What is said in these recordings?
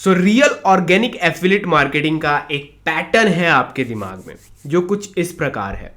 So real organic affiliate marketing का एक pattern है आपके दिमाग में जो कुछ इस प्रकार है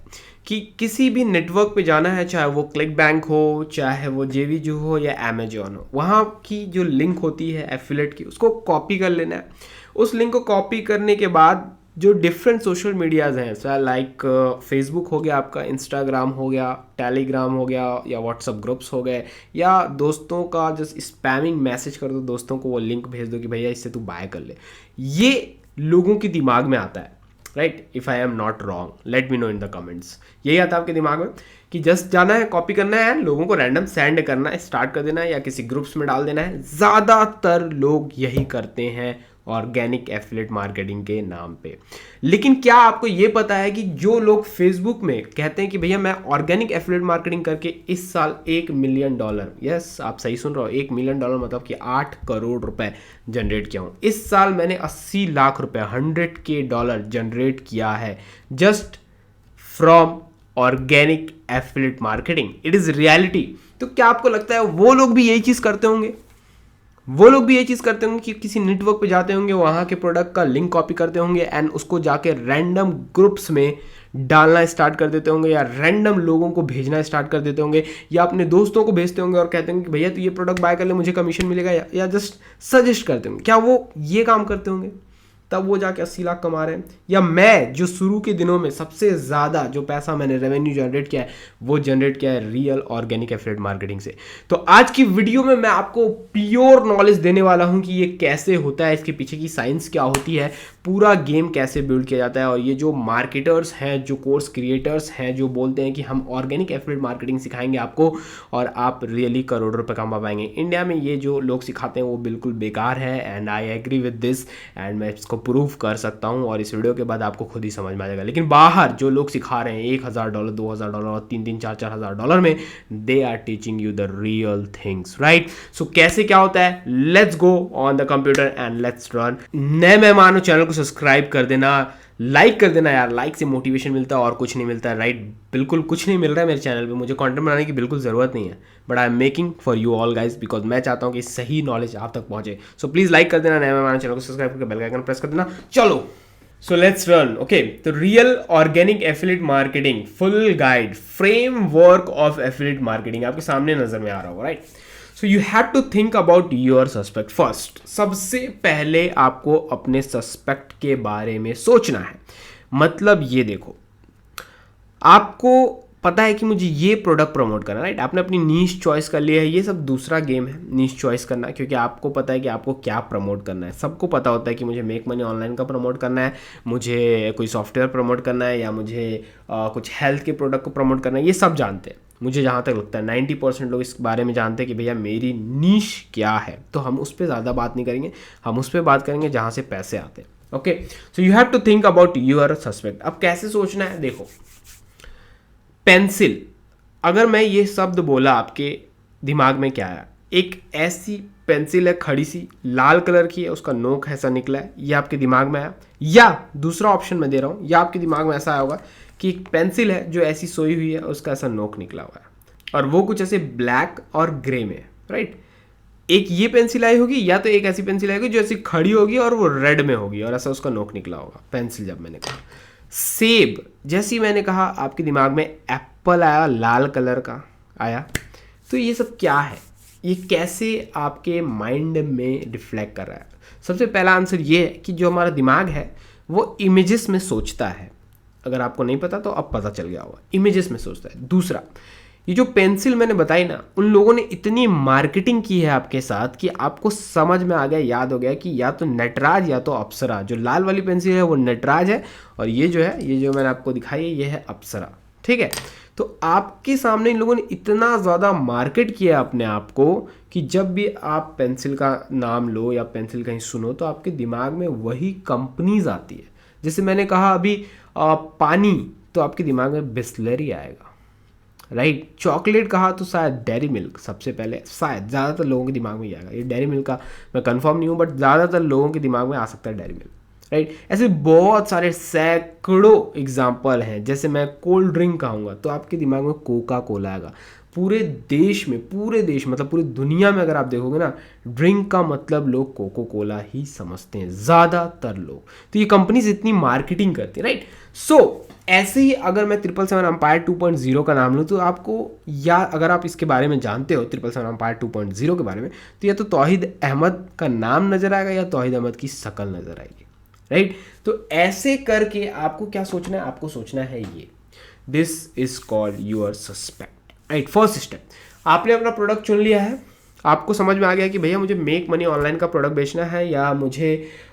कि किसी भी नेटवर्क पे जाना है, चाहे वो क्लिक बैंक हो, चाहे वो जेवीजू हो या अमेजोन हो, वहाँ की जो लिंक होती है एफिलिएट की उसको कॉपी कर लेना है। उस लिंक को कॉपी करने के बाद जो डिफरेंट सोशल मीडियाज़ हैं, लाइक फेसबुक हो गया, आपका इंस्टाग्राम हो गया, टेलीग्राम हो गया, या व्हाट्सअप ग्रुप्स हो गए, या दोस्तों का जस्ट स्पैमिंग मैसेज कर दो, दोस्तों को वो लिंक भेज दो कि भैया इससे तू बाय कर ले। ये लोगों के दिमाग में आता है, right? If I am not wrong, late me know in the comments. यही आता है आपके दिमाग में कि जस्ट जाना है, कॉपी करना है, लोगों को रैंडम सेंड करना है, स्टार्ट कर देना है या किसी ग्रुप्स में डाल देना है। ज़्यादातर लोग यही करते हैं ऑर्गेनिक एफिलिएट मार्केटिंग के नाम पे। लेकिन क्या आपको ये पता है कि जो लोग फेसबुक में कहते हैं कि भैया मैं ऑर्गेनिक एफिलिएट मार्केटिंग करके इस साल $1 मिलियन, यस आप सही सुन रहे हो, $1 मिलियन मतलब कि 8 करोड़ रुपए जनरेट किया हूँ। इस साल मैंने 80 लाख रुपए, $100K जनरेट किया है just from organic affiliate marketing. It is reality. तो क्या आपको लगता है वो लोग भी यही चीज़ करते होंगे? वो लोग भी ये चीज़ करते होंगे कि किसी नेटवर्क पे जाते होंगे, वहाँ के प्रोडक्ट का लिंक कॉपी करते होंगे एंड उसको जाके रैंडम ग्रुप्स में डालना स्टार्ट कर देते होंगे, या रैंडम लोगों को भेजना स्टार्ट कर देते होंगे, या अपने दोस्तों को भेजते होंगे और कहते होंगे कि भैया तू ये प्रोडक्ट बाय कर ले, मुझे कमीशन मिलेगा, या जस्ट सजेस्ट करते होंगे। क्या वो ये काम करते होंगे? तब वो जाके 80 लाख कमा रहे हैं। या मैं जो शुरू के दिनों में सबसे ज़्यादा जो पैसा मैंने रेवेन्यू जनरेट किया है वो जनरेट किया है रियल ऑर्गेनिक एफिलिएट मार्केटिंग से। तो आज की वीडियो में मैं आपको प्योर नॉलेज देने वाला हूं कि ये कैसे होता है, इसके पीछे की साइंस क्या होती है, पूरा गेम कैसे बिल्ड किया जाता है। और ये जो मार्केटर्स हैं, जो कोर्स क्रिएटर्स हैं, जो बोलते हैं कि हम ऑर्गेनिक एफिलिएट मार्केटिंग सिखाएंगे आपको और आप रियली करोड़ों रुपए कमा पाएंगे, इंडिया में ये जो लोग सिखाते हैं वो बिल्कुल बेकार है। And I agree with this and मैं इसको प्रूव कर सकता हूँ और इस वीडियो के बाद आपको खुद ही समझ में आ जाएगा। लेकिन बाहर जो लोग सिखा रहे हैं $1,000, $2,000 और $3,000, $4,000 में, they are teaching you the real things, right? So कैसे क्या होता है, let's go on the computer and let's run. नए मेहमान हो, चैनल को सब्सक्राइब कर देना, लाइक कर देना यार, लाइक से मोटिवेशन मिलता है और कुछ नहीं मिलता है, राइट? बिल्कुल कुछ नहीं मिल रहा है मेरे चैनल पे, मुझे कंटेंट बनाने की बिल्कुल ज़रूरत नहीं है, but I am making for you all guys because मैं चाहता हूँ कि सही नॉलेज आप तक पहुंचे। सो प्लीज़ लाइक कर देना, नए मेहमान चैनल को सब्सक्राइब करके बेल आइकन प्रेस कर देना। चलो सो लेट्स रन। ओके, तो real organic affiliate marketing full guide, framework of affiliate marketing आपके सामने नजर में आ रहा होगा, right? So you have to think about your suspect first. सबसे पहले आपको अपने सस्पेक्ट के बारे में सोचना है। मतलब ये देखो, आपको पता है कि मुझे ये प्रोडक्ट प्रमोट करना, राइट? आपने अपनी नीश चॉइस कर लिया है, ये सब दूसरा गेम है, नीश चॉइस करना, क्योंकि आपको पता है कि आपको क्या प्रमोट करना है। सबको पता होता है कि मुझे मेक मनी ऑनलाइन का प्रमोट करना है, मुझे कोई सॉफ्टवेयर प्रमोट करना है, या मुझे कुछ हेल्थ के प्रोडक्ट को प्रमोट करना है। ये सब जानते हैं, मुझे जहाँ तक लगता है 90% लोग इस बारे में जानते हैं कि भैया मेरी नीश क्या है। तो हम उस पर ज़्यादा बात नहीं करेंगे, हम उस पर बात करेंगे जहाँ से पैसे आते हैं। Okay, so you have to think about your suspect. अब कैसे सोचना है, देखो, पेंसिल, अगर मैं ये शब्द बोला आपके दिमाग में क्या आया? एक ऐसी पेंसिल है खड़ी सी, लाल कलर की है, उसका नोक ऐसा निकला है, ये आपके दिमाग में आया। या दूसरा ऑप्शन मैं दे रहा हूँ, या आपके दिमाग में ऐसा आया होगा कि एक पेंसिल है जो ऐसी सोई हुई है, उसका ऐसा नोक निकला हुआ है और वो कुछ ऐसे ब्लैक और ग्रे में, राइट? एक ये पेंसिल आई होगी, या तो एक ऐसी पेंसिल आई होगी जो ऐसी खड़ी होगी और वो रेड में होगी और ऐसा उसका नोक निकला होगा। पेंसिल जब मैंने कहा, सेब जैसी मैंने कहा, आपके दिमाग में एप्पल आया, लाल कलर का आया। तो ये सब क्या है, ये कैसे आपके माइंड में रिफ्लेक्ट कर रहा है? सबसे पहला आंसर ये है कि जो हमारा दिमाग है वो इमेजेस में सोचता है। अगर आपको नहीं पता तो अब पता चल गया होगा, इमेजेस में सोचता है। दूसरा, ये जो पेंसिल मैंने बताई ना, उन लोगों ने इतनी मार्केटिंग की है आपके साथ कि आपको समझ में आ गया, याद हो गया कि या तो नटराज या तो अप्सरा। जो लाल वाली पेंसिल है वो नटराज है और ये जो है, ये जो मैंने आपको दिखाई है, ये है अप्सरा, ठीक है? तो आपके सामने इन लोगों ने इतना ज़्यादा मार्केट किया अपने आप को कि जब भी आप पेंसिल का नाम लो या पेंसिल कहीं सुनो तो आपके दिमाग में वही कंपनीज आती है। जैसे मैंने कहा अभी पानी, तो आपके दिमाग में बिस्लरी आएगा, राइट? चॉकलेट कहा तो शायद डेयरी मिल्क सबसे पहले, शायद ज़्यादातर लोगों के दिमाग में ही आएगा। ये डेयरी मिल्क का मैं कंफर्म नहीं हूँ, बट ज़्यादातर लोगों के दिमाग में आ सकता है डेयरी मिल्क, राइट? ऐसे बहुत सारे सैकड़ों एग्जाम्पल हैं। जैसे मैं कोल्ड ड्रिंक कहूँगा तो आपके दिमाग में कोका कोला आएगा। पूरे देश में, पूरे देश मतलब पूरी दुनिया में अगर आप देखोगे ना, ड्रिंक का मतलब लोग कोको कोला ही समझते हैं ज़्यादातर लोग। तो ये कंपनीज इतनी मार्केटिंग करती है, राइट। सो ऐसे ही अगर मैं 777 एम्पायर 2.0 का नाम लूँ तो आपको, या अगर आप इसके बारे में जानते हो 777 एम्पायर 2.0 के बारे में, तो या तो तौहीद अहमद का नाम नज़र आएगा या तौहीद अहमद की शक्ल नज़र आएगी, राइट। तो ऐसे करके आपको क्या सोचना है, आपको सोचना है ये, this is called your suspect, right. First step, आपने अपना प्रोडक्ट चुन लिया है, आपको समझ में आ गया कि भैया मुझे मेक मनी ऑनलाइन का प्रोडक्ट बेचना है, या मुझे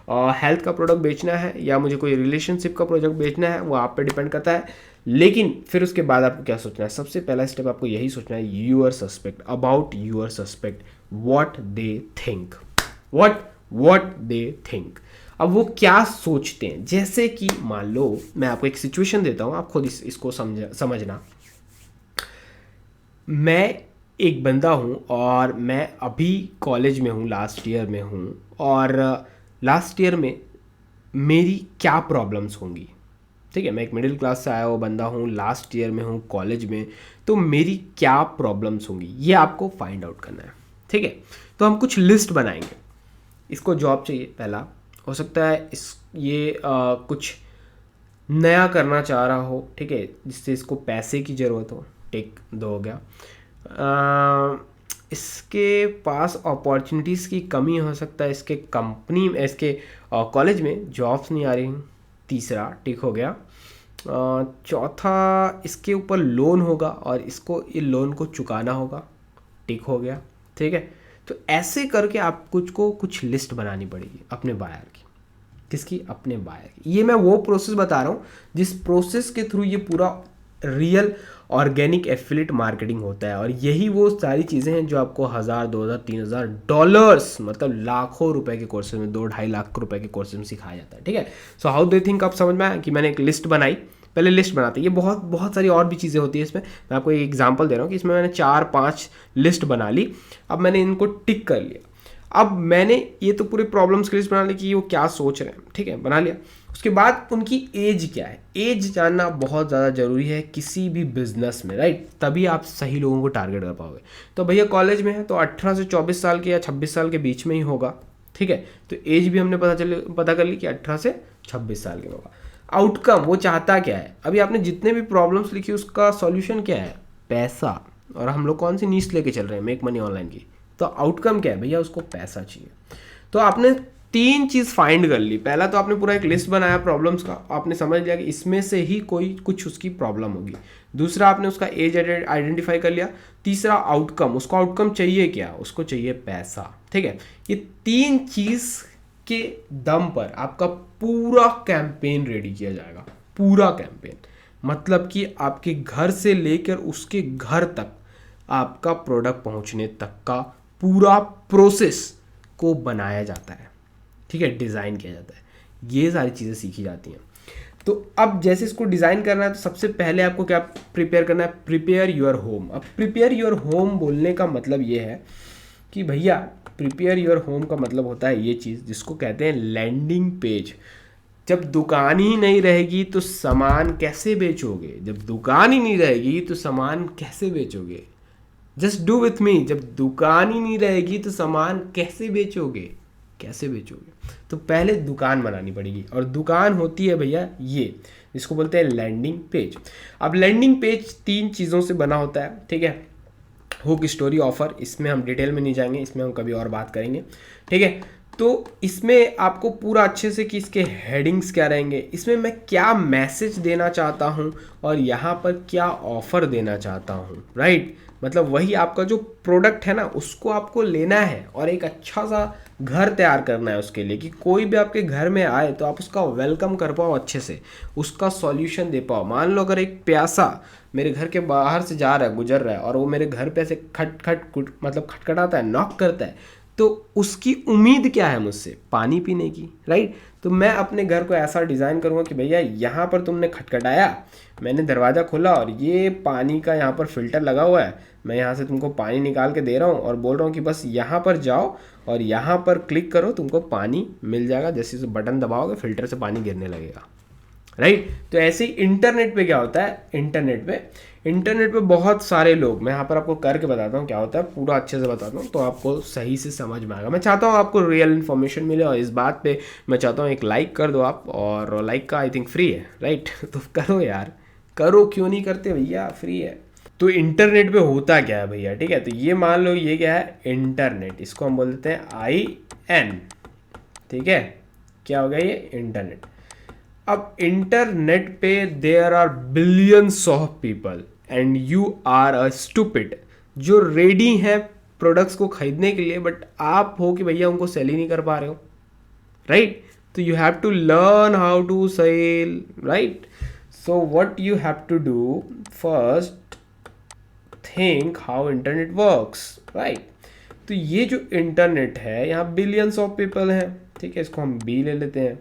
हेल्थ का प्रोडक्ट बेचना है, या मुझे कोई रिलेशनशिप का प्रोडक्ट बेचना है, वो आप पे डिपेंड करता है। लेकिन फिर उसके बाद आपको क्या सोचना है, सबसे पहला स्टेप आपको यही सोचना है, your suspect, about your suspect, what they think, what they think. अब वो क्या सोचते हैं, जैसे कि मान लो मैं आपको एक सिचुएशन देता हूँ, आप खुद इसको समझना। मैं एक बंदा हूँ और मैं अभी कॉलेज में हूँ, लास्ट ईयर में हूँ, और लास्ट ईयर में मेरी क्या प्रॉब्लम्स होंगी, ठीक है। मैं एक मिडिल क्लास से आया हुआ बंदा हूँ, लास्ट ईयर में हूँ कॉलेज में, तो मेरी क्या प्रॉब्लम्स होंगी ये आपको फाइंड आउट करना है, ठीक है। तो हम कुछ लिस्ट बनाएंगे। इसको जॉब चाहिए, पहला हो सकता है कुछ नया करना चाह रहा हो, ठीक है, जिससे इसको पैसे की ज़रूरत हो, टेक 2 हो गया। इसके पास अपॉर्चुनिटीज़ की कमी हो सकता है, इसके कंपनी में, इसके कॉलेज में जॉब्स नहीं आ रही, तीसरा टिक हो गया। चौथा, इसके ऊपर लोन होगा और इसको ये लोन को चुकाना होगा, टिक हो गया, ठीक है। तो ऐसे करके आप कुछ लिस्ट बनानी पड़ेगी अपने बायर की। किसकी? अपने बायर की। ये मैं वो प्रोसेस बता रहा हूँ जिस प्रोसेस के थ्रू ये पूरा रियल ऑर्गेनिक एफिलिएट मार्केटिंग होता है, और यही वो सारी चीज़ें हैं जो आपको 1000, 2000, 3000 डॉलर्स, मतलब लाखों रुपए के कोर्सेज में, 2-2.5 लाख रुपए के कोर्सेज में सिखाया जाता है, ठीक है। सो हाउ दे थिंक, आप समझ में आया कि मैंने एक लिस्ट बनाई, पहले लिस्ट बनाते हैं, ये बहुत सारी और भी चीज़ें होती है इसमें। मैं आपको एक एग्जांपल दे रहा हूँ कि इसमें मैंने 4-5 लिस्ट बना ली, अब मैंने इनको टिक कर लिया। अब मैंने ये तो पूरे प्रॉब्लम्स की लिस्ट बना ली कि वो क्या सोच रहे हैं, ठीक है, बना लिया। उसके बाद उनकी एज क्या है, एज जानना बहुत ज़्यादा ज़रूरी है किसी भी बिजनेस में, राइट। तभी आप सही लोगों को टारगेट कर पाओगे। तो भैया कॉलेज में है तो 18 से 24 साल के या 26 साल के बीच में ही होगा, ठीक है। तो एज भी हमने पता कर ली कि 18 से 26 साल के होगा। आउटकम वो चाहता क्या है, अभी आपने जितने भी प्रॉब्लम्स लिखी उसका सॉल्यूशन क्या है, पैसा। और हम लोग कौन सी नीश लेके चल रहे हैं, मेक मनी ऑनलाइन की, तो आउटकम क्या है भैया, उसको पैसा चाहिए। तो आपने 3 चीज़ फाइंड कर ली। पहला तो आपने पूरा एक लिस्ट बनाया प्रॉब्लम्स का, आपने समझ लिया कि इसमें से ही कुछ उसकी प्रॉब्लम होगी। दूसरा, आपने उसका एज आइडेंटिफाई कर लिया। तीसरा, आउटकम, उसको आउटकम चाहिए क्या, उसको चाहिए पैसा, ठीक है। ये 3 चीज़ के दम पर आपका पूरा कैंपेन रेडी किया जाएगा, पूरा कैंपेन, मतलब कि आपके घर से लेकर उसके घर तक आपका प्रोडक्ट पहुंचने तक का पूरा प्रोसेस को बनाया जाता है, ठीक है, डिज़ाइन किया जाता है। ये सारी चीज़ें सीखी जाती हैं। तो अब जैसे इसको डिज़ाइन करना है तो सबसे पहले आपको क्या प्रिपेयर करना है, प्रिपेयर योर होम। अब प्रिपेयर योर होम बोलने का मतलब ये है कि भैया प्रिपेयर योर होम का मतलब होता है ये चीज़ जिसको कहते हैं लैंडिंग पेज। जब दुकान ही नहीं रहेगी तो सामान कैसे बेचोगे, जब दुकान ही नहीं रहेगी तो सामान कैसे बेचोगे, जस्ट डू विथ मी, जब दुकान ही नहीं रहेगी तो सामान कैसे बेचोगे, कैसे बेचोगे। तो पहले दुकान बनानी पड़ेगी, और दुकान होती है भैया ये, जिसको बोलते हैं लैंडिंग पेज। अब लैंडिंग पेज 3 चीज़ों से बना होता है, ठीक है। हुक, स्टोरी, ऑफर, इसमें हम डिटेल में नहीं जाएंगे, इसमें हम कभी और बात करेंगे, ठीक है। तो इसमें आपको पूरा अच्छे से कि इसके हेडिंग्स क्या रहेंगे, इसमें मैं क्या मैसेज देना चाहता हूँ और यहाँ पर क्या ऑफर देना चाहता हूँ, राइट। मतलब वही आपका जो प्रोडक्ट है ना उसको आपको लेना है और एक अच्छा सा घर तैयार करना है उसके लिए, कि कोई भी आपके घर में आए तो आप उसका वेलकम कर पाओ अच्छे से, उसका सॉल्यूशन दे पाओ। मान लो अगर एक प्यासा मेरे घर के बाहर से जा रहा है, गुजर रहा है, और वो मेरे घर पे ऐसे मतलब खटखटाता है, नॉक करता है, तो उसकी उम्मीद क्या है मुझसे, पानी पीने की, राइट। तो मैं अपने घर को ऐसा डिज़ाइन करूँगा कि भैया यहाँ पर तुमने खटखटाया, मैंने दरवाज़ा खोला और ये पानी का यहाँ पर फिल्टर लगा हुआ है, मैं यहाँ से तुमको पानी निकाल के दे रहा हूँ और बोल रहा हूँ कि बस यहाँ पर जाओ और यहाँ पर क्लिक करो, तुमको पानी मिल जाएगा। जैसे बटन दबाओगे फिल्टर से पानी गिरने लगेगा, राइट। तो ऐसे ही इंटरनेट पे क्या होता है, इंटरनेट पे बहुत सारे लोग, मैं यहाँ पर आपको करके बताता हूँ क्या होता है, पूरा अच्छे से बताता हूँ तो आपको सही से समझ में आएगा। मैं चाहता हूँ आपको रियल इन्फॉर्मेशन मिले, और इस बात पे मैं चाहता हूँ एक लाइक कर दो आप, और लाइक का आई थिंक फ्री है, राइट। तो करो यार, करो, क्यों नहीं करते भैया, फ्री है। तो इंटरनेट पे होता क्या है भैया, ठीक है। तो ये मान लो ये क्या है, इंटरनेट, इसको हम बोल देते हैं IN, ठीक है। क्या हो गया ये, इंटरनेट। अब इंटरनेट पे there are billions of people and you are a stupid, जो रेडी है प्रोडक्ट्स को खरीदने के लिए, बट आप हो कि भैया उनको सेल ही नहीं कर पा रहे हो, राइट। तो you have to learn how to sell, right. So what you have to do, first think how internet works, right. तो ये जो इंटरनेट है, यहाँ बिलियंस ऑफ पीपल हैं, ठीक है, इसको हम बी ले लेते हैं।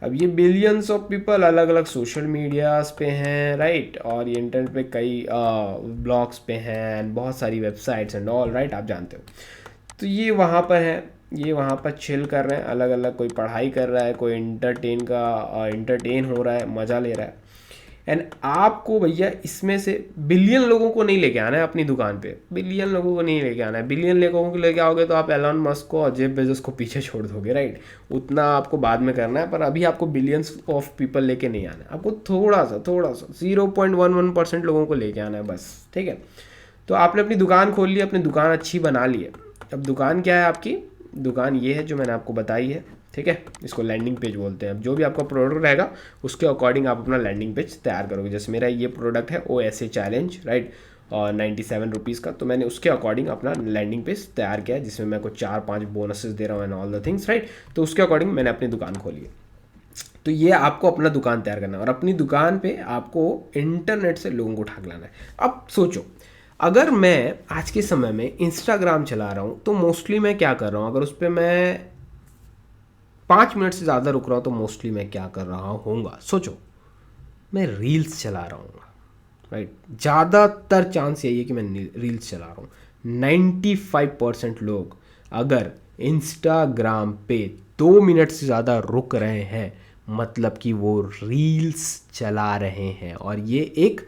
अब ये बिलियंस ऑफ पीपल अलग अलग सोशल मीडियाज पे हैं, राइट, और ये इंटरनेट पे कई ब्लॉग्स पे हैं एंड बहुत सारी वेबसाइट्स एंड ऑल, राइट, आप जानते हो। तो ये वहाँ पर है, ये वहाँ पर चिल कर रहे हैं, अलग अलग, कोई पढ़ाई कर रहा है, कोई इंटरटेन हो रहा है, मज़ा ले रहा है। एंड आपको भैया इसमें से बिलियन लोगों को नहीं लेके आना है अपनी दुकान पे, बिलियन लोगों को नहीं लेके आना है। बिलियन लोगों को लेके आओगे तो आप एलन मस्क को और जेफ बेजोस को पीछे छोड़ दोगे, राइट। उतना आपको बाद में करना है, पर अभी आपको बिलियंस ऑफ पीपल लेके नहीं आना है, आपको थोड़ा सा 0.11% लोगों को लेके आना है बस, ठीक है। तो आपने अपनी दुकान खोल ली, अपनी दुकान अच्छी बना ली है। अब दुकान क्या है आपकी, दुकान ये है जो मैंने आपको बताई है, ठीक है। इसको लैंडिंग पेज बोलते हैं। अब जो भी आपका प्रोडक्ट रहेगा उसके अकॉर्डिंग आप अपना लैंडिंग पेज तैयार करोगे। जैसे मेरा ये प्रोडक्ट है OSA चैलेंज, राइट, और 97 रुपीज़ का, तो मैंने उसके अकॉर्डिंग अपना लैंडिंग पेज तैयार किया है, जिसमें मैं कुछ 4-5 बोनसेस दे रहा हूँ and all the things, right. तो उसके अकॉर्डिंग मैंने अपनी दुकान खोली है। तो ये आपको अपना दुकान तैयार करना है, और अपनी दुकान पे आपको इंटरनेट से लोगों को उठा के लाना है। अब सोचो, अगर मैं आज के समय में इंस्टाग्राम चला रहा हूँ तो मोस्टली मैं क्या कर रहा हूँ, अगर उस पर मैं 5 मिनट से ज़्यादा रुक रहा हूँ तो मोस्टली मैं क्या कर रहा हूँगा, सोचो, मैं रील्स चला रहा हूँ, राइट। ज़्यादातर चांस यही है कि मैं रील्स चला रहा हूँ। 95% लोग अगर इंस्टाग्राम पे 2 मिनट से ज़्यादा रुक रहे हैं, मतलब कि वो रील्स चला रहे हैं, और ये एक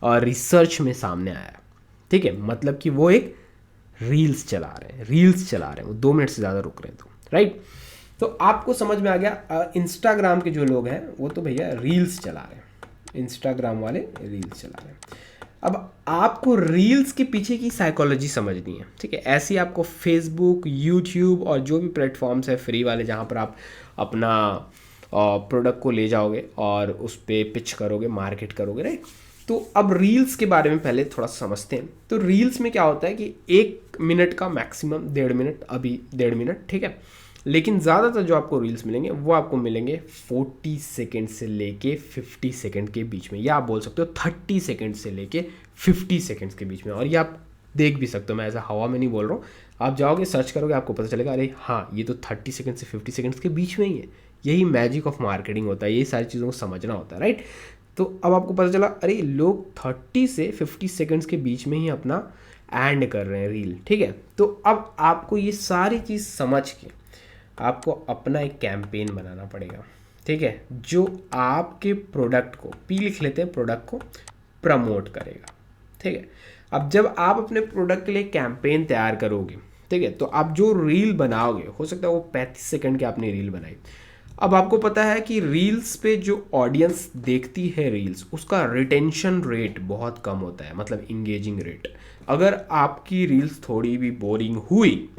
रिसर्च में सामने आया, ठीक है। मतलब कि वो एक रील्स चला रहे हैं, वो 2 मिनट से ज़्यादा रुक रहे हैं, तो राइट। तो आपको समझ में आ गया, इंस्टाग्राम के जो लोग हैं वो तो भैया रील्स चला रहे हैं, इंस्टाग्राम वाले रील्स चला रहे हैं। अब आपको रील्स के पीछे की साइकोलॉजी समझनी है, ठीक है। ऐसी आपको फेसबुक, यूट्यूब और जो भी प्लेटफॉर्म्स है फ्री वाले, जहाँ पर आप अपना प्रोडक्ट को ले जाओगे और उस पर पिच करोगे, मार्केट करोगे, राइट। तो अब रील्स के बारे में पहले थोड़ा समझते हैं। तो रील्स में क्या होता है कि 1 मिनट का मैक्सिमम 1.5 मिनट, अभी 1.5 मिनट, ठीक है। लेकिन ज़्यादातर जो आपको रील्स मिलेंगे वो आपको मिलेंगे 40 सेकेंड से लेके 50 सेकेंड के बीच में, या आप बोल सकते हो 30 सेकेंड से लेके 50 सेकेंड्स के बीच में। और ये आप देख भी सकते हो, मैं ऐसा हवा में नहीं बोल रहा हूँ, आप जाओगे सर्च करोगे आपको पता चलेगा, अरे हाँ ये तो 30 सेकेंड से 50 सेकेंड्स के बीच में ही है। यही मैजिक ऑफ मार्केटिंग होता है, यही सारी चीज़ों को समझना होता है, राइट। तो अब आपको पता चला, अरे लोग 30 से 50 सेकेंड्स के बीच में ही अपना एंड कर रहे हैं रील, ठीक है। तो अब आपको ये सारी चीज़ समझ के आपको अपना एक कैंपेन बनाना पड़ेगा, ठीक है, जो आपके प्रोडक्ट को, पी लिख लेते हैं, प्रोडक्ट को प्रमोट करेगा, ठीक है। अब जब आप अपने प्रोडक्ट के लिए कैंपेन तैयार करोगे, ठीक है, तो आप जो रील बनाओगे, हो सकता है वो 35 सेकंड की आपने रील बनाई। अब आपको पता है कि रील्स पे जो ऑडियंस देखती है रील्स, उसका रिटेंशन रेट बहुत कम होता है, मतलब इंगेजिंग रेट। अगर आपकी रील्स थोड़ी भी बोरिंग हुई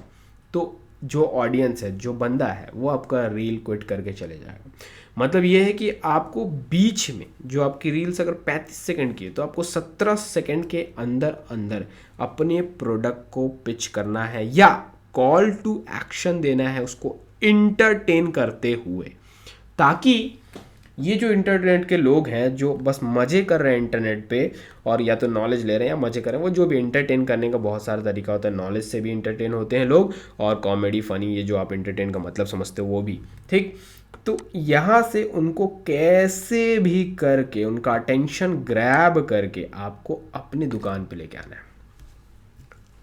तो जो ऑडियंस है, जो बंदा है, वो आपका रील क्विट करके चले जाएगा। मतलब ये है कि आपको बीच में जो आपकी रील्स अगर 35 सेकंड की है तो आपको 17 सेकंड के अंदर अंदर अपने प्रोडक्ट को पिच करना है, या कॉल टू एक्शन देना है उसको इंटरटेन करते हुए, ताकि ये जो इंटरनेट के लोग हैं जो बस मज़े कर रहे हैं इंटरनेट पे, और या तो नॉलेज ले रहे हैं या मज़े कर रहे हैं, वो जो भी इंटरटेन करने का बहुत सारा तरीका होता है, नॉलेज से भी इंटरटेन होते हैं लोग, और कॉमेडी फनी, ये जो आप इंटरटेन का मतलब समझते हो वो भी, ठीक। तो यहाँ से उनको कैसे भी करके उनका अटेंशन ग्रैब करके आपको अपनी दुकान पे लेके आना है,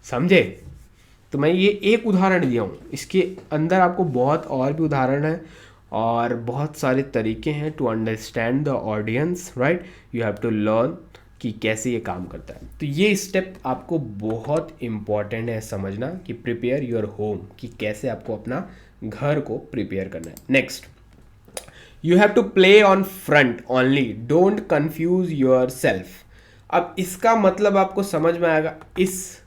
समझे। तो मैं ये एक उदाहरण दिया हूँ, इसके अंदर आपको बहुत और भी उदाहरण है, और बहुत सारे तरीके हैं to understand the audience, right. You have to learn कि कैसे ये काम करता है। तो ये स्टेप आपको बहुत इम्पॉर्टेंट है समझना कि प्रिपेयर योर होम, कि कैसे आपको अपना घर को प्रिपेयर करना है। Next, you have to play on front only, don't confuse yourself. अब इसका मतलब आपको समझ में आएगा इस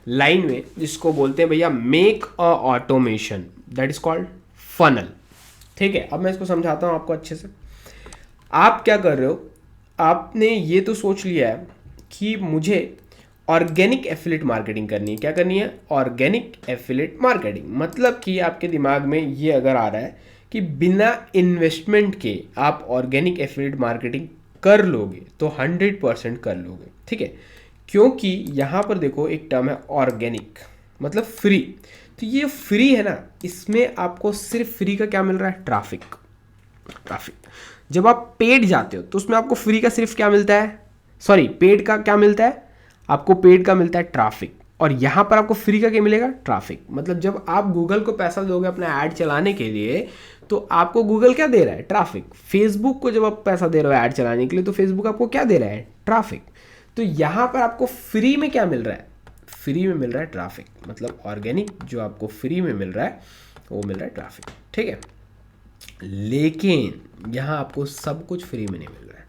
लाइन में, जिसको बोलते हैं भैया make a automation, that is called funnel. ठीक है, अब मैं इसको समझाता हूं आपको अच्छे से। आप क्या कर रहे हो, आपने ये तो सोच लिया है कि मुझे ऑर्गेनिक एफिलिएट मार्केटिंग करनी है। क्या करनी है? Organic affiliate marketing. मतलब कि आपके दिमाग में ये अगर आ रहा है कि बिना इन्वेस्टमेंट के आप ऑर्गेनिक एफिलिएट मार्केटिंग कर लोगे तो 100% कर लोगे। ठीक है, क्योंकि यहाँ पर देखो एक टर्म है ऑर्गेनिक, मतलब फ्री। तो ये फ्री है ना, इसमें आपको सिर्फ फ्री का क्या मिल रहा है? ट्रैफिक। जब आप पेड जाते हो तो उसमें आपको फ्री का सिर्फ क्या मिलता है? सॉरी, पेड का क्या मिलता है? आपको पेड का मिलता है ट्रैफिक। और यहाँ पर आपको फ्री का क्या मिलेगा? ट्रैफिक। मतलब जब आप गूगल को पैसा दोगे अपना ऐड चलाने के लिए तो आपको गूगल क्या दे रहा है? ट्रैफिक। फेसबुक को जब आप पैसा दे रहे हो ऐड चलाने के लिए तो फेसबुक आपको क्या दे रहा है? ट्रैफिक। तो यहाँ पर आपको फ्री में क्या मिल रहा है? फ्री में मिल रहा है ट्रैफिक। मतलब ऑर्गेनिक जो आपको फ्री में मिल रहा है वो मिल रहा है ट्रैफिक। ठीक है, लेकिन यहाँ आपको सब कुछ फ्री में नहीं मिल रहा है।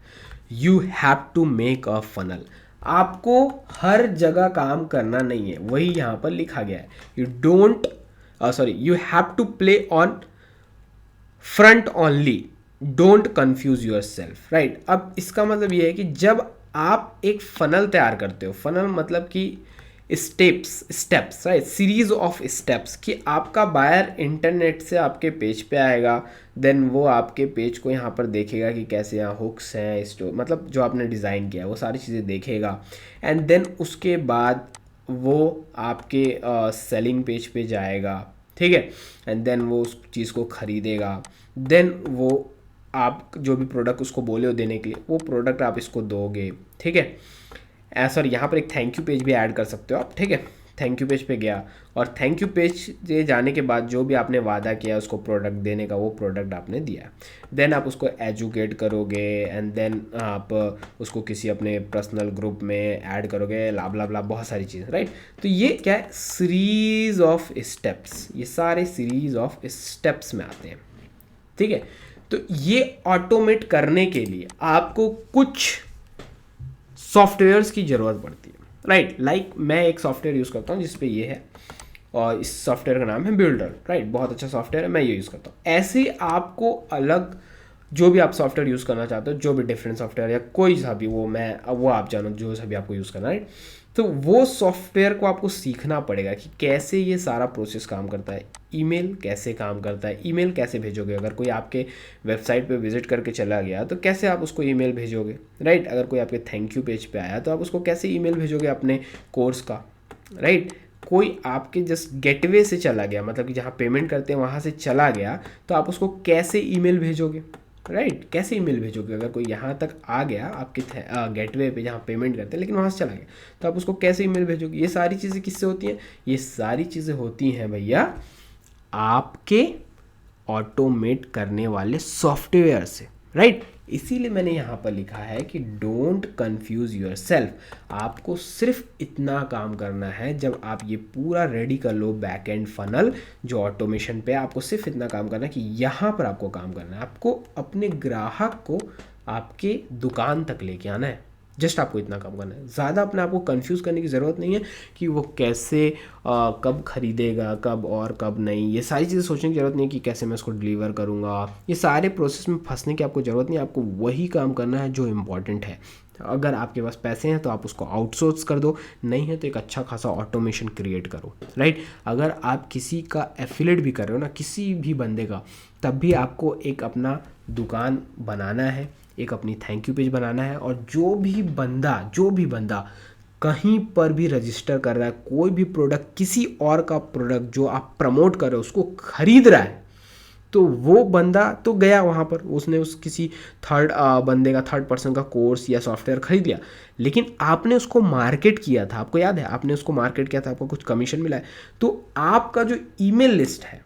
You have to make a funnel. आपको हर जगह काम करना नहीं है, वही यहाँ पर लिखा गया है। You have to play on front only, don't confuse yourself, right. अब इसका मतलब ये है कि जब आप एक फनल तैयार करते हो, फनल मतलब कि steps, right, series of steps, कि आपका बायर इंटरनेट से आपके पेज पे आएगा, देन वो आपके पेज को यहाँ पर देखेगा कि कैसे यहाँ हुक्स हैं, मतलब जो आपने डिज़ाइन किया है वो सारी चीज़ें देखेगा, एंड देन उसके बाद वो आपके सेलिंग पेज पे जाएगा। ठीक है, एंड देन वो उस चीज़ को ख़रीदेगा, देन वो आप जो भी प्रोडक्ट उसको बोले हो देने के लिए वो प्रोडक्ट आप इसको दोगे। ठीक है, सर यहाँ पर एक थैंक यू पेज भी ऐड कर सकते हो आप। ठीक है, थैंक यू पेज पे गया और थैंक यू पेज से जाने के बाद जो भी आपने वादा किया उसको प्रोडक्ट देने का, वो प्रोडक्ट आपने दिया। देन आप उसको एजुकेट करोगे एंड देन आप उसको किसी अपने पर्सनल ग्रुप में ऐड करोगे, लाभ बहुत सारी चीज़, राइट। तो ये क्या है? Series of steps. ये सारे सीरीज ऑफ स्टेप्स में आते हैं। ठीक है, तो ये ऑटोमेट करने के लिए आपको कुछ सॉफ्टवेयर्स की ज़रूरत पड़ती है, राइट। लाइक मैं एक सॉफ्टवेयर यूज़ करता हूँ जिसपे ये है, और इस सॉफ्टवेयर का नाम है बिल्डर, राइट। बहुत अच्छा सॉफ्टवेयर है, मैं ये यूज़ करता हूँ। ऐसे आपको अलग जो भी आप सॉफ्टवेयर यूज़ करना चाहते हो, जो भी डिफरेंट सॉफ्टवेयर या कोई सा भी, वो आप जानो जो सा भी आपको यूज़ करना है, तो वो सॉफ्टवेयर को आपको सीखना पड़ेगा कि कैसे ये सारा प्रोसेस काम करता है। ईमेल कैसे काम करता है, ईमेल कैसे भेजोगे, अगर कोई आपके वेबसाइट पे विजिट करके चला गया तो कैसे आप उसको ईमेल भेजोगे, राइट। अगर कोई आपके थैंक यू पेज पे आया तो आप उसको कैसे ईमेल भेजोगे अपने कोर्स का, राइट। कोई आपके जस्ट गेटवे से चला गया, मतलब कि जहाँ पेमेंट करते हैं वहाँ से चला गया, तो आप उसको कैसे ईमेल भेजोगे, राइट। कैसे ईमेल भेजोगे? अगर कोई यहाँ तक आ गया आपके गेटवे पे जहाँ पेमेंट करते हैं लेकिन वहाँ से चला गया, तो आप उसको कैसे ईमेल भेजोगे? ये सारी चीज़ें किससे होती हैं? ये सारी चीज़ें होती हैं भैया आपके ऑटोमेट करने वाले सॉफ्टवेयर से, राइट। इसीलिए मैंने यहाँ पर लिखा है कि डोंट कंफ्यूज योर सेल्फ। आपको सिर्फ इतना काम करना है, जब आप ये पूरा रेडी कर लो बैक एंड फनल जो ऑटोमेशन पे, आपको सिर्फ इतना काम करना है कि यहाँ पर आपको काम करना है। आपको अपने ग्राहक को आपके दुकान तक लेके आना है, जस्ट आपको इतना काम करना है। ज़्यादा अपने आप को कंफ्यूज करने की ज़रूरत नहीं है कि वो कैसे कब खरीदेगा, कब और कब नहीं। ये सारी चीज़ें सोचने की ज़रूरत नहीं है कि कैसे मैं उसको डिलीवर करूँगा। ये सारे प्रोसेस में फंसने की आपको ज़रूरत नहीं है। आपको वही काम करना है जो इम्पॉर्टेंट है। अगर आपके पास पैसे हैं तो आप उसको आउटसोर्स कर दो, नहीं है तो एक अच्छा खासा ऑटोमेशन क्रिएट करो, राइट। अगर आप किसी का एफिलेट भी कर रहे हो ना, किसी भी बंदे का, तब भी आपको एक अपना दुकान बनाना है, एक अपनी थैंक यू पेज बनाना है। और जो भी बंदा कहीं पर भी रजिस्टर कर रहा है, कोई भी प्रोडक्ट, किसी और का प्रोडक्ट जो आप प्रमोट कर रहे हो उसको खरीद रहा है, तो वो बंदा तो गया वहाँ पर, उसने उस किसी थर्ड पर्सन का कोर्स या सॉफ्टवेयर खरीद लिया, लेकिन आपने उसको मार्केट किया था। आपको याद है, आपने उसको मार्केट किया था, आपको कुछ कमीशन मिला है। तो आपका जो ईमेल लिस्ट है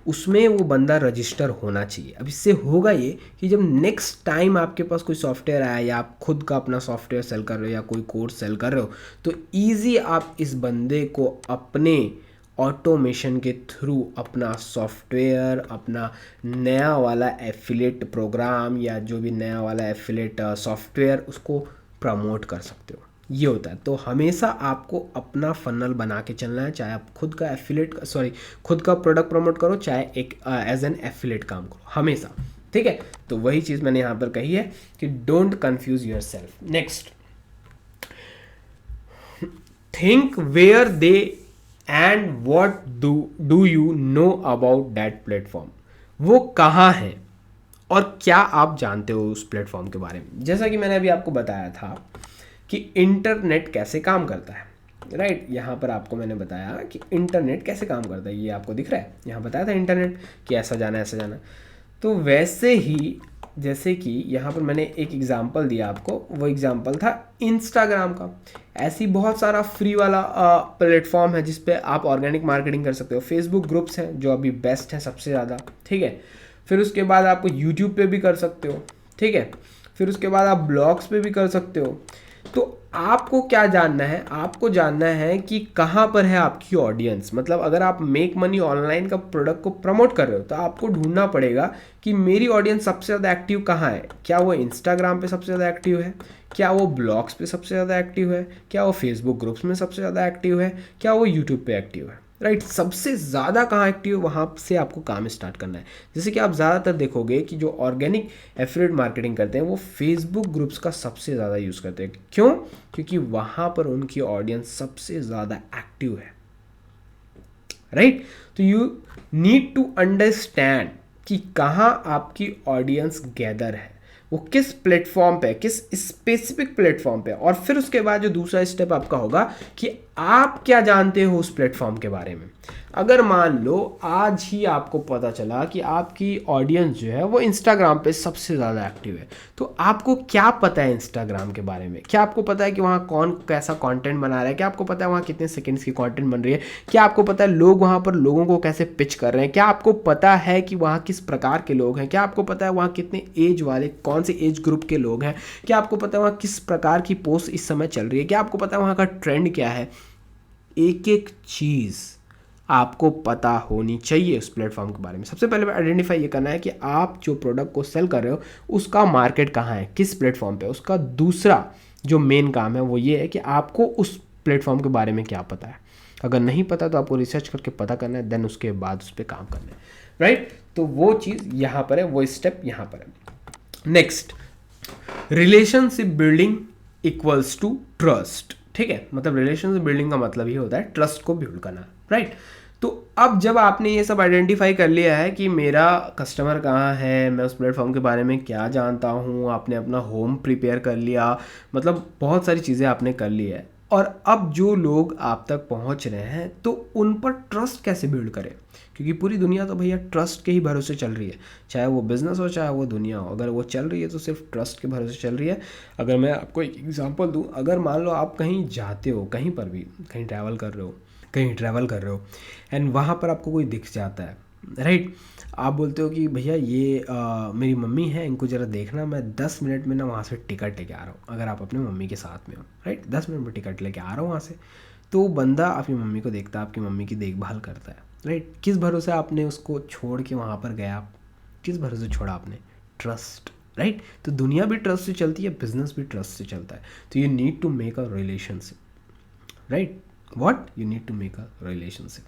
उसमें वो बंदा रजिस्टर होना चाहिए। अब इससे होगा ये कि जब नेक्स्ट टाइम आपके पास कोई सॉफ्टवेयर आया या आप खुद का अपना सॉफ्टवेयर सेल कर रहे हो या कोई कोर्स सेल कर रहे हो, तो ईजी आप इस बंदे को अपने ऑटोमेशन के थ्रू अपना सॉफ्टवेयर, अपना नया वाला एफिलेट प्रोग्राम या जो भी नया वाला एफिलेट सॉफ्टवेयर उसको प्रमोट कर सकते हो। ये होता है। तो हमेशा आपको अपना फनल बना के चलना है, चाहे आप खुद का खुद का प्रोडक्ट प्रमोट करो, चाहे एक एज एन एफिलेट काम करो, हमेशा। ठीक है, तो वही चीज़ मैंने यहाँ पर कही है कि don't confuse yourself. Next, think where they and what do you know about that platform. वो कहाँ है और क्या आप जानते हो उस प्लेटफॉर्म के बारे में। जैसा कि मैंने अभी आपको बताया था कि इंटरनेट कैसे काम करता है, राइट। यहाँ पर आपको मैंने बताया कि इंटरनेट कैसे काम करता है, ये आपको दिख रहा है, यहाँ बताया था इंटरनेट कि ऐसा जाना ऐसा जाना। तो वैसे ही जैसे कि यहाँ पर मैंने एक एग्जांपल दिया आपको, वो एग्जांपल था इंस्टाग्राम का। ऐसी बहुत सारा फ्री वाला प्लेटफॉर्म है जिस पे आप ऑर्गेनिक मार्केटिंग कर सकते हो। फेसबुक ग्रुप्स हैं जो अभी बेस्ट हैं सबसे ज़्यादा, ठीक है। फिर उसके बाद आप यूट्यूब पे भी कर सकते हो, ठीक है। फिर उसके बाद आप ब्लॉग्स पे भी कर सकते हो। तो आपको क्या जानना है, आपको जानना है कि कहाँ पर है आपकी ऑडियंस। मतलब अगर आप मेक मनी ऑनलाइन का प्रोडक्ट को प्रमोट कर रहे हो तो आपको ढूंढना पड़ेगा कि मेरी ऑडियंस सबसे ज़्यादा एक्टिव कहाँ है। क्या वो इंस्टाग्राम पे सबसे ज़्यादा एक्टिव है, क्या वो ब्लॉग्स पे सबसे ज़्यादा एक्टिव है, क्या वो फेसबुक ग्रुप्स में सबसे ज़्यादा एक्टिव है, क्या वो यूट्यूब पे एक्टिव है, राइट। सबसे ज़्यादा कहाँ एक्टिव है वहाँ से आपको काम स्टार्ट करना है। जैसे कि आप ज़्यादातर देखोगे कि जो ऑर्गेनिक एफिलिएट मार्केटिंग करते हैं वो फेसबुक ग्रुप्स का सबसे ज़्यादा यूज़ करते हैं। क्यों? क्योंकि वहाँ पर उनकी ऑडियंस सबसे ज़्यादा एक्टिव है, राइट। तो यू नीड टू अंडरस्टैंड कि कहाँ आपकी ऑडियंस गैदर है, वो किस प्लेटफॉर्म पे, किस स्पेसिफिक प्लेटफॉर्म पे। और फिर उसके बाद जो दूसरा स्टेप आपका होगा कि आप क्या जानते हो उस प्लेटफॉर्म के बारे में। अगर मान लो आज ही आपको पता चला कि आपकी ऑडियंस जो है वो इंस्टाग्राम पे सबसे ज़्यादा एक्टिव है, तो आपको क्या पता है इंस्टाग्राम के बारे में? क्या आपको पता है कि वहाँ कौन कैसा कंटेंट बना रहा है? क्या आपको पता है वहाँ कितने सेकंड्स की कंटेंट बन रही है? क्या आपको पता है लोग वहाँ पर लोगों को कैसे पिच कर रहे हैं? क्या आपको पता है कि वहाँ किस प्रकार के लोग हैं? क्या आपको पता है वहाँ कितने एज वाले, कौन से एज ग्रुप के लोग हैं? क्या आपको पता है वहाँ किस प्रकार की पोस्ट इस समय चल रही है? क्या आपको पता है वहाँ का ट्रेंड क्या है? एक एक चीज़ आपको पता होनी चाहिए उस प्लेटफॉर्म के बारे में। सबसे पहले आइडेंटिफाई ये करना है कि आप जो प्रोडक्ट को सेल कर रहे हो उसका मार्केट कहाँ है, किस प्लेटफॉर्म पे। उसका दूसरा जो मेन काम है वो ये है कि आपको उस प्लेटफॉर्म के बारे में क्या पता है। अगर नहीं पता तो आपको रिसर्च करके पता करना है, देन उसके बाद उस पर काम करना है, राइट। तो वो चीज़ यहाँ पर है, वो स्टेप यहाँ पर है। Next, relationship building equals to trust, ठीक है। मतलब रिलेशनशिप बिल्डिंग का मतलब ये होता है ट्रस्ट को बिल्ड करना, राइट। तो अब जब आपने ये सब आइडेंटिफाई कर लिया है कि मेरा कस्टमर कहाँ है, मैं उस प्लेटफॉर्म के बारे में क्या जानता हूँ, आपने अपना होम प्रिपेयर कर लिया, मतलब बहुत सारी चीज़ें आपने कर ली है। और अब जो लोग आप तक पहुँच रहे हैं तो उन पर ट्रस्ट कैसे बिल्ड करें, क्योंकि पूरी दुनिया तो भैया ट्रस्ट के ही भरोसे चल रही है। चाहे वो बिज़नेस हो चाहे वो दुनिया हो, अगर वो चल रही है तो सिर्फ ट्रस्ट के भरोसे चल रही है। अगर मैं आपको एक एग्जांपल दूं, अगर मान लो आप कहीं जाते हो, कहीं पर भी कहीं ट्रैवल कर रहे हो एंड वहाँ पर आपको कोई दिख जाता है, राइट। आप बोलते हो कि भैया ये मेरी मम्मी है, इनको ज़रा देखना, मैं 10 मिनट में ना वहाँ से टिकट लेके आ रहा हूँ। अगर आप अपने मम्मी के साथ में हो, राइट, 10 मिनट में टिकट लेके आ रहा हूँ वहाँ से, तो बंदा आपकी मम्मी को देखता है, आपकी मम्मी की देखभाल करता है, राइट। किस भरोसे आपने उसको छोड़ के वहाँ पर गया, आप किस भरोसे छोड़ा आपने? Trust, right. तो दुनिया भी ट्रस्ट से चलती है, बिजनेस भी ट्रस्ट से चलता है। तो you need to make a relationship, right. What you need to make a relationship.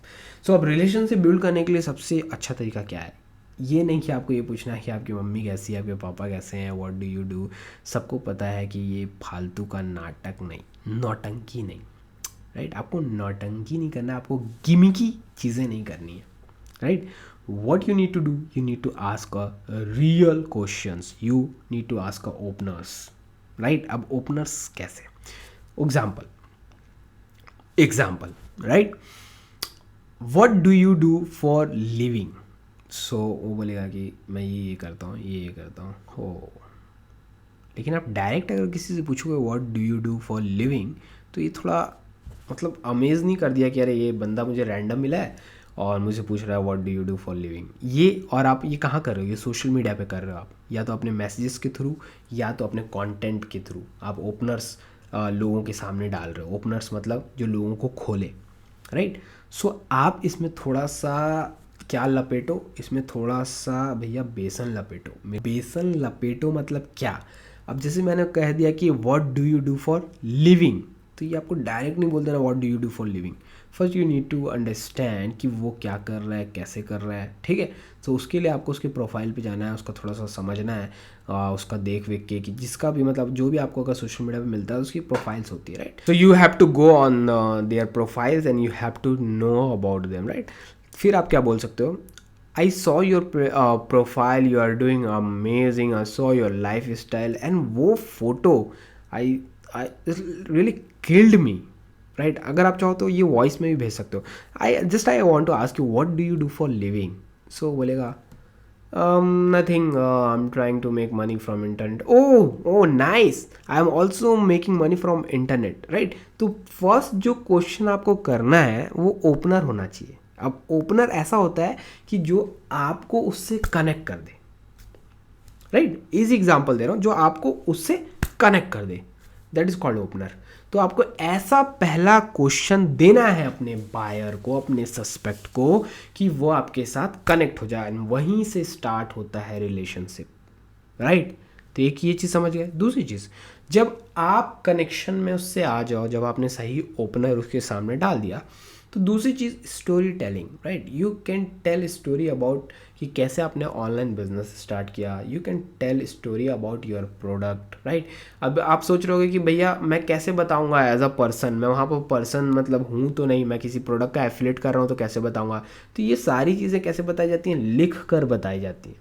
So अब रिलेशनशिप बिल्ड करने के लिए सबसे अच्छा तरीका क्या है? ये नहीं कि आपको ये पूछना है कि आपकी मम्मी कैसी है, आपके पापा कैसे हैं, व्हाट डू यू डू। सबको पता है कि ये फालतू का नाटक नहीं, नौटंकी नहीं, राइट। आपको नौटंकी नहीं करना, आपको गिमिकी चीज़ें नहीं करनी है, right. what you need to do, you need to ask a real questions, you need to ask a openers, right। अब openers कैसे? example, right, what do you do for living? so वो बोलेगा कि मैं ये करता हूँ, ये करता हूँ हो। लेकिन आप डायरेक्ट अगर किसी से पूछोगे what do you do for living, तो ये थोड़ा मतलब अमेज़ नहीं कर दिया कि अरे ये बंदा मुझे रैंडम मिला है और मुझे पूछ रहा है what do you do for living. ये और आप ये कहाँ कर रहे हो, ये सोशल मीडिया पे कर रहे हो आप, या तो अपने मैसेजेस के थ्रू या तो अपने कंटेंट के थ्रू आप ओपनर्स लोगों के सामने डाल रहे हो। ओपनर्स मतलब जो लोगों को खोले, राइट। सो आप इसमें थोड़ा सा क्या लपेटो, इसमें थोड़ा सा भैया बेसन लपेटो। बेसन लपेटो मतलब क्या, अब जैसे मैंने कह दिया कि what do you do for living, तो ये आपको डायरेक्ट नहीं बोल देना what do you do for living. First you need to understand कि वो क्या कर रहा है, कैसे कर रहा है, ठीक है। तो उसके लिए आपको उसके प्रोफाइल पे जाना है, उसका थोड़ा सा समझना है, उसका देख वेख के कि जिसका भी मतलब जो भी आपको अगर सोशल मीडिया पे मिलता है उसकी प्रोफाइल्स होती है, राइट। तो you have to go on their profiles and you have to know about them, right. फिर आप क्या बोल सकते हो, I saw your profile, you are doing amazing, I saw your lifestyle, and वो photo I really killed me, right. अगर आप चाहो तो ये वॉइस में भी भेज सकते हो। I want to ask you what do you do for living. So बोलेगा nothing, I am trying to make money from internet. Oh nice, I am also making money from internet, right. तो first जो question आपको करना है वो opener होना चाहिए। अब ओपनर ऐसा होता है कि जो आपको उससे कनेक्ट कर दे, राइट। इजी एग्जांपल दे रहा हूँ, जो आपको उससे कनेक्ट कर दे, दैट इज कॉल्ड ओपनर। तो आपको ऐसा पहला क्वेश्चन देना है अपने बायर को, अपने सस्पेक्ट को, कि वो आपके साथ कनेक्ट हो जाए, वहीं से स्टार्ट होता है रिलेशनशिप, राइट। तो एक ये चीज़ समझ गए। दूसरी चीज़, जब आप कनेक्शन में उससे आ जाओ, जब आपने सही ओपनर उसके सामने डाल दिया, तो दूसरी चीज़ story telling, right. You can tell story about कि कैसे आपने ऑनलाइन बिजनेस स्टार्ट किया। You can tell story about your product, right. अब आप सोच रहे होगे कि भैया मैं कैसे बताऊंगा एज अ पर्सन, मैं वहाँ पर पर्सन मतलब हूँ तो नहीं, मैं किसी प्रोडक्ट का एफिलिएट कर रहा हूँ तो कैसे बताऊँगा। तो ये सारी चीज़ें कैसे बताई जाती हैं, लिख कर बताई जाती हैं,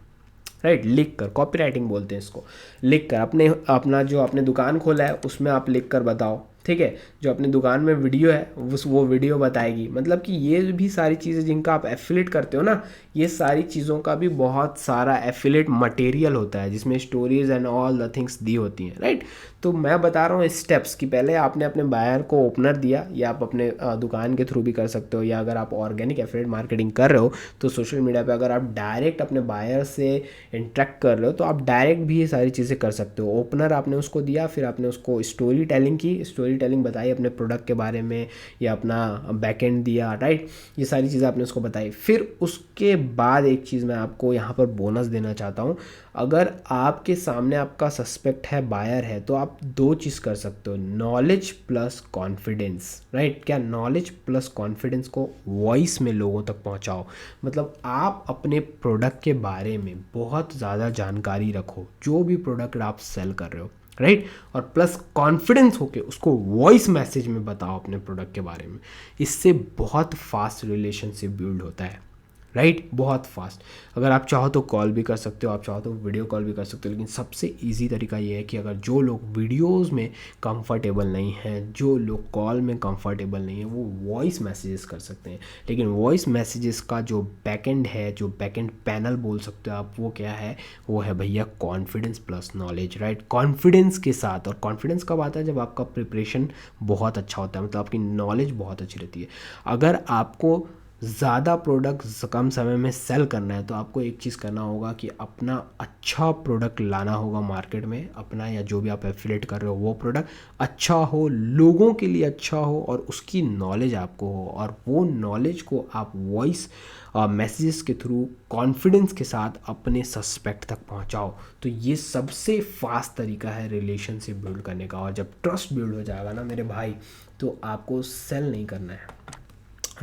राइट। लिख कर, कॉपी राइटिंग बोलते हैं इसको। लिख कर अपना जो आपने दुकान खोला है उसमें आप लिख कर बताओ, ठीक है। जो अपनी दुकान में वीडियो है वो वीडियो बताएगी। मतलब कि ये भी सारी चीज़ें जिनका आप एफिलेट करते हो ना, ये सारी चीज़ों का भी बहुत सारा एफिलेट मटेरियल होता है जिसमें stories and all the things दी होती हैं, राइट। तो मैं बता रहा हूँ स्टेप्स कि पहले आपने अपने बायर को ओपनर दिया, या आप अपने दुकान के थ्रू भी कर सकते हो, या अगर आप ऑर्गेनिक एफिलेट मार्केटिंग कर रहे हो तो सोशल मीडिया पे अगर आप डायरेक्ट अपने बायर से इंटरेक्ट कर रहे हो तो आप डायरेक्ट भी ये सारी चीज़ें कर सकते हो। ओपनर आपने उसको दिया, फिर आपने उसको स्टोरी टेलिंग की, स्टोरी टेलिंग बताई अपने प्रोडक्ट के बारे में, या अपना बैकएंड दिया, राइट। ये सारी चीज़ें आपने उसको बताई। फिर उसके बाद एक चीज़ मैं आपको यहाँ पर बोनस देना चाहता हूँ। अगर आपके सामने आपका सस्पेक्ट है, बायर है, तो आप दो चीज़ कर सकते हो, नॉलेज प्लस कॉन्फिडेंस, राइट। क्या, नॉलेज प्लस कॉन्फिडेंस को वॉइस में लोगों तक पहुँचाओ। मतलब आप अपने प्रोडक्ट के बारे में बहुत ज़्यादा जानकारी रखो, जो भी प्रोडक्ट आप सेल कर रहे हो, राइट। और प्लस कॉन्फिडेंस होके उसको वॉइस मैसेज में बताओ अपने प्रोडक्ट के बारे में। इससे बहुत फास्ट रिलेशनशिप बिल्ड होता है, राइट, बहुत फास्ट। अगर आप चाहो तो कॉल भी कर सकते हो, आप चाहो तो वीडियो कॉल भी कर सकते हो, लेकिन सबसे इजी तरीका ये है कि अगर जो लोग वीडियोस में कंफर्टेबल नहीं हैं, जो लोग कॉल में कंफर्टेबल नहीं है, वो वॉइस मैसेजेस कर सकते हैं। लेकिन वॉइस मैसेजेस का जो बैकएंड है, जो बैकएंड पैनल बोल सकते हो आप, वो क्या है, वो है भैया confidence plus knowledge, right. Confidence के साथ, और कॉन्फिडेंस कब आता है, जब आपका प्रिपरेशन बहुत अच्छा होता है, मतलब आपकी नॉलेज बहुत अच्छी रहती है। अगर आपको ज़्यादा प्रोडक्ट कम समय में सेल करना है तो आपको एक चीज़ करना होगा कि अपना अच्छा प्रोडक्ट लाना होगा मार्केट में, अपना या जो भी आप एफिलेट कर रहे हो वो प्रोडक्ट अच्छा हो, लोगों के लिए अच्छा हो, और उसकी नॉलेज आपको हो, और वो नॉलेज को आप वॉइस मैसेजेस के थ्रू कॉन्फिडेंस के साथ अपने सस्पेक्ट तक पहुंचाओ। तो ये सबसे फास्ट तरीका है रिलेशनशिप बिल्ड करने का। और जब ट्रस्ट बिल्ड हो जाएगा ना मेरे भाई, तो आपको सेल नहीं करना है,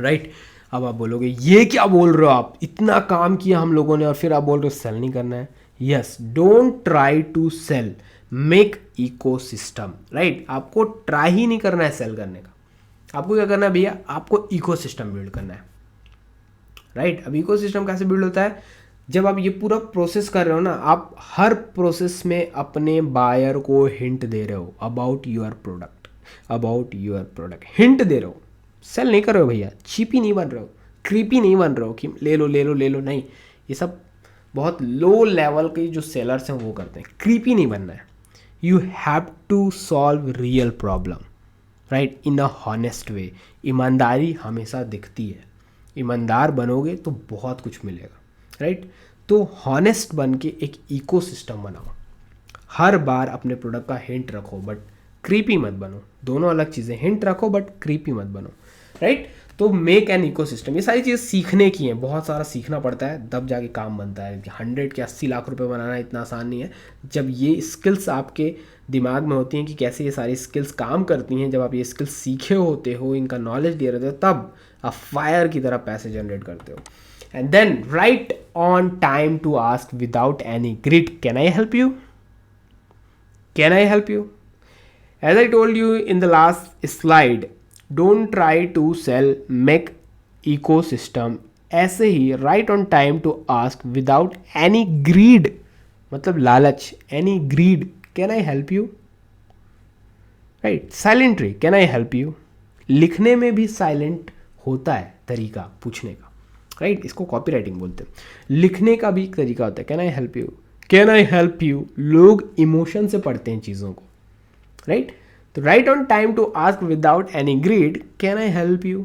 राइट। अब आप बोलोगे ये क्या बोल रहे हो आप, इतना काम किया हम लोगों ने और फिर आप बोल रहे हो सेल नहीं करना है। Yes, don't try to sell, make ecosystem, right. आपको ट्राई ही नहीं करना है सेल करने का, आपको क्या करना है भैया, आपको इकोसिस्टम बिल्ड करना है, राइट। अब इकोसिस्टम कैसे बिल्ड होता है, जब आप ये पूरा प्रोसेस कर रहे हो ना, आप हर प्रोसेस में अपने बायर को हिंट दे रहे हो अबाउट योर प्रोडक्ट, हिंट दे रहे हो, सेल नहीं कर रहे हो भैया, चीपी नहीं बन रहे हो, क्रीपी नहीं बन रहे हो कि ले लो ले लो ले लो, नहीं। ये सब बहुत लो लेवल के जो सेलर्स हैं वो करते हैं, क्रीपी नहीं बनना है। You have to solve real problem, right, in a honest way. ईमानदारी हमेशा दिखती है, ईमानदार बनोगे तो बहुत कुछ मिलेगा, राइट। तो हॉनेस्ट बन के एक इकोसिस्टम बनाओ, हर बार अपने प्रोडक्ट का हिंट रखो बट क्रीपी मत बनो, दोनों अलग चीज़ें, हिंट रखो बट क्रीपी मत बनो, राइट। तो मेक एन इकोसिस्टम, ये सारी चीज़ें सीखने की हैं, बहुत सारा सीखना पड़ता है तब जाके काम बनता है। 100 के 80 लाख रुपए बनाना इतना आसान नहीं है। जब ये स्किल्स आपके दिमाग में होती हैं कि कैसे ये सारी स्किल्स काम करती हैं, जब आप ये स्किल्स सीखे होते हो, इनका नॉलेज दे रहे हो, तब आप फायर की तरह पैसे जनरेट करते हो। And then right on time to ask without any greed, can I help you, can I help you. As I told you in the last slide, don't try to sell, make ecosystem। ऐसे ही right on time to ask without any greed, मतलब लालच, any greed, can I help you, right। silently can I help you, लिखने में भी silent होता है तरीका पूछने का, राइट। इसको कॉपी राइटिंग बोलते हैं। लिखने का भी एक तरीका होता है, can I help you, can I help you. लोग इमोशन से पढ़ते हैं चीज़ों को, राइट। तो right on time to ask without any greed, can I help you.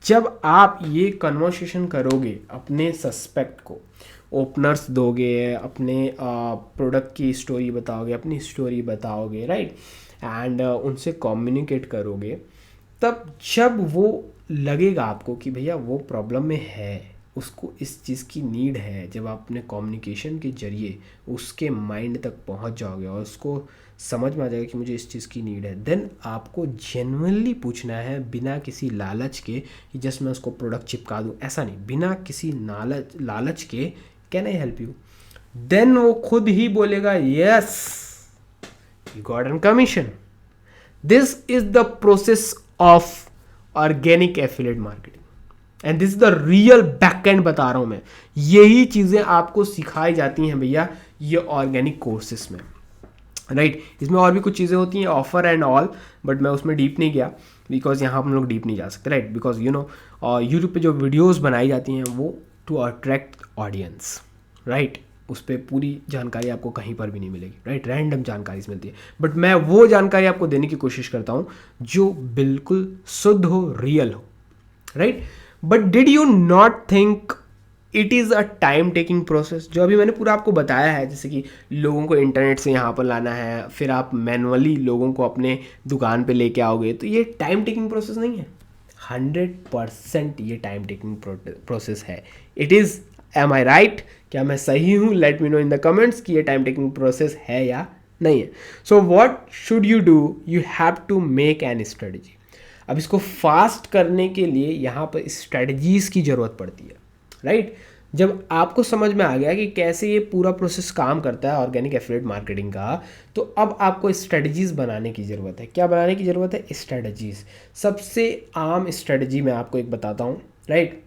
जब आप ये कन्वर्सेशन करोगे, अपने सस्पेक्ट को ओपनर्स दोगे, अपने प्रोडक्ट की स्टोरी बताओगे, अपनी स्टोरी बताओगे, राइट, एंड उनसे कम्युनिकेट करोगे, तब जब वो लगेगा आपको कि भैया वो प्रॉब्लम में है, उसको इस चीज़ की नीड है, जब आप अपने कम्युनिकेशन के जरिए उसके माइंड तक पहुंच जाओगे और उसको समझ में आ जाएगा कि मुझे इस चीज़ की नीड है, देन आपको जेन्युइनली पूछना है, बिना किसी लालच के कि जस्ट मैं उसको प्रोडक्ट चिपका दूँ, ऐसा नहीं, बिना किसी लालच के, can I help you. Then वो खुद ही बोलेगा yes, you got an commission. This is the process of organic affiliate marketing and this is the real backend बता रहा हूं मैं। यही चीज़ें आपको सिखाई जाती हैं भैया ये ऑर्गेनिक कोर्सेस में, राइट। इसमें और भी कुछ चीज़ें होती हैं, ऑफर एंड ऑल, बट मैं उसमें डीप नहीं गया बिकॉज यहाँ हम लोग डीप नहीं जा सकते, right. Because you know YouTube पे जो वीडियोस बनाई जाती हैं वो टू अट्रैक्ट ऑडियंस, राइट। उस पर पूरी जानकारी आपको कहीं पर भी नहीं मिलेगी, राइट। रैंडम जानकारी मिलती है, बट मैं वो जानकारी आपको देने की कोशिश करता हूँ जो बिल्कुल शुद्ध हो, रियल हो, right. But did you not think it is a time taking process. जो अभी मैंने पूरा आपको बताया है, जैसे कि लोगों को इंटरनेट से यहाँ पर लाना है, फिर आप मैनुअली लोगों को अपने दुकान पे लेके आओगे, तो ये टाइम टेकिंग प्रोसेस नहीं है। 100% ये टाइम टेकिंग प्रोसेस है। It is, am I right, क्या मैं सही हूँ? Let me know in the comments कि ये टाइम टेकिंग प्रोसेस है या नहीं है। So what should you do, you have to make an strategy. अब इसको फास्ट करने के लिए यहाँ पर स्ट्रेटजीज़ की ज़रूरत पड़ती है, राइट। जब आपको समझ में आ गया कि कैसे ये पूरा प्रोसेस काम करता है ऑर्गेनिक एफिलिएट मार्केटिंग का, तो अब आपको स्ट्रेटजीज़ बनाने की ज़रूरत है। क्या बनाने की ज़रूरत है? स्ट्रेटजीज़। सबसे आम स्ट्रेटजी मैं आपको एक बताता हूँ, right.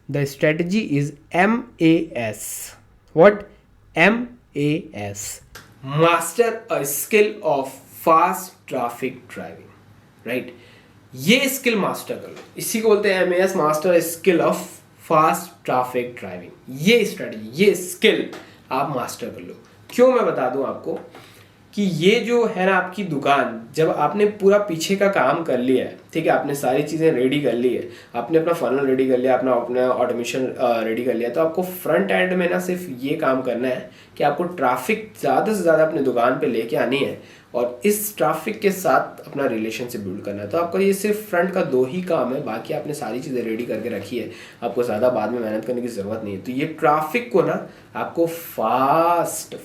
The strategy is MAS। What? MAS, master a skill of fast traffic driving, right. ये स्किल मास्टर कर लो, इसी को बोलते हैं MAS, master skill of fast traffic driving. ये स्ट्रेटजी, ये स्किल आप मास्टर कर लो। क्यों? मैं बता दूं आपको कि ये जो है ना आपकी दुकान, जब आपने पूरा पीछे का काम कर लिया है, ठीक है, आपने सारी चीज़ें रेडी कर ली है, आपने अपना फनल रेडी कर लिया, अपना ऑटोमेशन रेडी कर लिया, तो आपको फ्रंट एंड में ना सिर्फ ये काम करना है कि आपको ट्रैफिक ज़्यादा से ज़्यादा अपने दुकान पे लेके आनी है और इस ट्रैफिक के साथ अपना रिलेशनशिप बिल्ड करना है। तो आपका ये सिर्फ फ्रंट का 2 ही काम है, बाकी आपने सारी चीज़ें रेडी करके रखी है, आपको ज़्यादा बाद में मेहनत करने की ज़रूरत नहीं है। तो ये ट्रैफिक को ना आपको फास्ट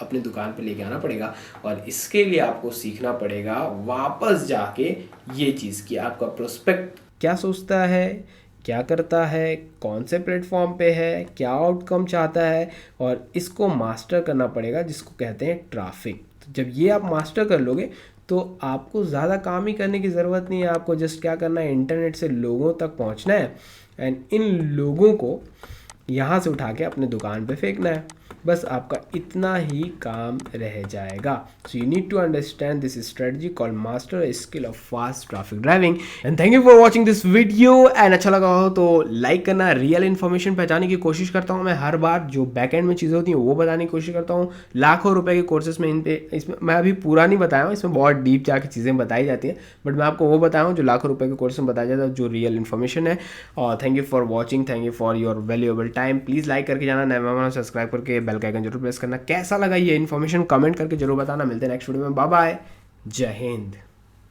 अपनी दुकान पे लेके आना पड़ेगा और इसके लिए आपको सीखना पड़ेगा वापस जाके ये चीज़ कि आपका प्रोस्पेक्ट क्या सोचता है, क्या करता है, कौन से प्लेटफॉर्म पे है, क्या आउटकम चाहता है, और इसको मास्टर करना पड़ेगा, जिसको कहते हैं ट्रैफिक। तो जब ये आप मास्टर कर लोगे तो आपको ज़्यादा काम ही करने की ज़रूरत नहीं है। आपको जस्ट क्या करना है, इंटरनेट से लोगों तक पहुंचना है एंड इन लोगों को यहाँ से उठा के अपने दुकान पे फेंकना है। बस आपका इतना ही काम रह जाएगा. So you need to understand this strategy called master skill of fast traffic driving. And thank you for watching this video. And अच्छा लगा हो तो लाइक करना. रियल इन्फॉर्मेशन पहचानने की कोशिश करता हूँ मैं हर बार. जो बैक एंड में चीज़ें होती हैं वो बताने की कोशिश करता हूँ. लाखों रुपए के कोर्सेज में इसमें मैं अभी पूरा नहीं बताया हूँ. इसमें बहुत डीप जाके चीज़ें बताई जाती हैं, बट मैं आपको वो बताया हूँ जो लाखों रुपए के कोर्स में बताया जाता है, जो रियल इन्फॉर्मेशन है. और thank you for watching. Thank you for your valuable time. Please like करके जाना, नया मेहमान सब्सक्राइब करके बेल का आइकन जरूर प्रेस करना. कैसा लगा ये इन्फॉर्मेशन कमेंट करके जरूर बताना. मिलते हैं नेक्स्ट वीडियो में. Bye bye. जय हिंद.